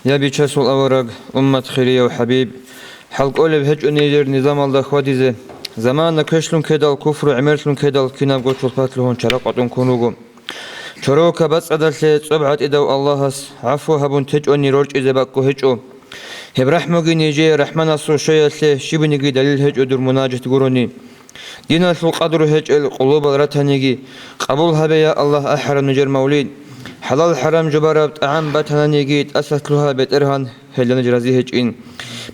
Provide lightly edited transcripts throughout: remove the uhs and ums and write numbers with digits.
يا بيشاسول أورق أمة خيرية وحبيب حلق أولي بهج أنيجر نظام الله خواديزه زمان كشلون كده الكفر وعمرتلون كده الكناب قلت الفات لهون شرق عطون كونوغو شروك بس أدلت صبعت إدو الله عفو هبون تج أني روج إذا بقو هجو هب رحمة نيجي رحمن أصو شيء شبنيجي دليل هج أدور مناجة قروني دين القدر هج القلوب الرتنيجي قبول هبيا الله أحرم نجر مولين حلال حرام جبرت أعم بتهنيجيت أسكلها بترهن هل نجرزي هجين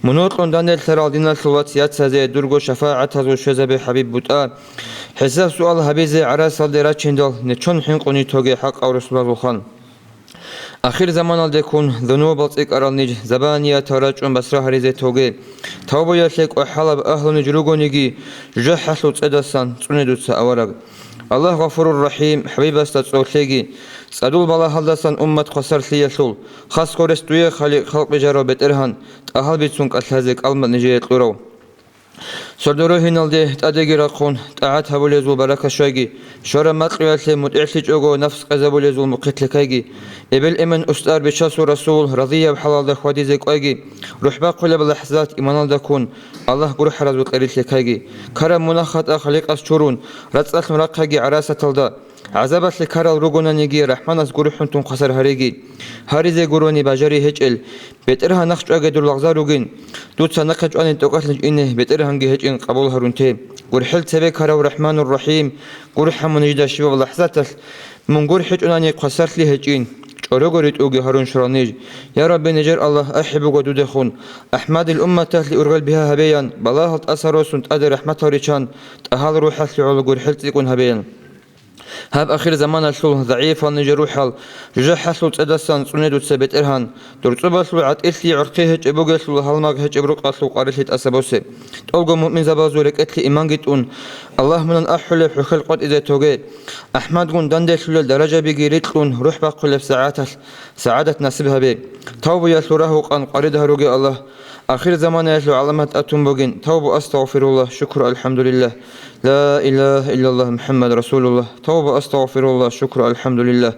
منوط لندن الثرال دين الثوات سازي درجو شفاعة هذا الشذب حبيب بطاء حساب سؤال هبيزة عراس الدرات شندل نتشون حين قني توجي حق أو رسول الله خان آخر زمان الدكون ذنوب الطيق أرالنيج زبانية تراجع بسرعة هريزة توجي توبة يسلك وحلب أهل نجروجونيجي جحسوا تدسان تندوس أورق الله غفور الرحيم حبيب استتصوتيجي سأدول بلا هلدسان أمة قصر سياسول خاص كورستوية خلق بجارو بترهن أهل بيتسونك أسهزك ألم نجية لورو سردورو هنالده تأدقي رقون تأعت هبوليزول بركة شايجي شورا مطلوية متعسج أغو نفس قزبوليزول مقتلكايجي إبل إمن أستار بشاسو رسول رضية بحلال ده خوادي زيك أيجي روح باقولة باللحظات إيمان دكون الله قروح رزو قريت لكايجي كرم مناخات أخليق أسشورون رتسأل مرقايجي عراسة تلدا عذابت لكارل روغونا نيجي رحمن از قروحون تون قصر هريجي هاريزي قروني باجري هجل بيترها نخش أجد اللغزار روغين دوت سنقج أن توقت إنه بيترها نجي هجين قبول هرونتي قرحل تبيك هرو الرحمن الرحيم قرحة من جدا شباب لحظات من قرحج أناني قصرت لي هجين أرغوريت أوجي هارون شرانيج يا رب نجر الله أحب وجود خون أحمد الأمة تهلي أرغل بها هبيان بلاهت أسروس أدر رحمتها ريشان تهال روحت لعلو قرحل تكون هبيان هاب آخر زمان الشل ضعيف النجروح حل جحسوا تدسان سندو تثبت إرهان ترتبط سلعة إثلي عرقه أبوج سل هالماج هج أبروق أصل قارثة أسبوسه تلقى مؤمن زبازورك أتلي إيمان جتون الله من أحل في خلقت إذا توجد أحمد قن دندل سل درجة بجيرتلون روح بقول في سعادة نسبها به توب يسوره قن قريدها رجي الله آخر زمان يسلو علامات أتم بوجين توب أستغفر الله شكر الحمد لله لا إله إلا الله محمد رسول الله توبة أستغفر الله شكر الحمد لله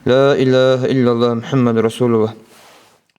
لا إله إلا الله محمد رسول الله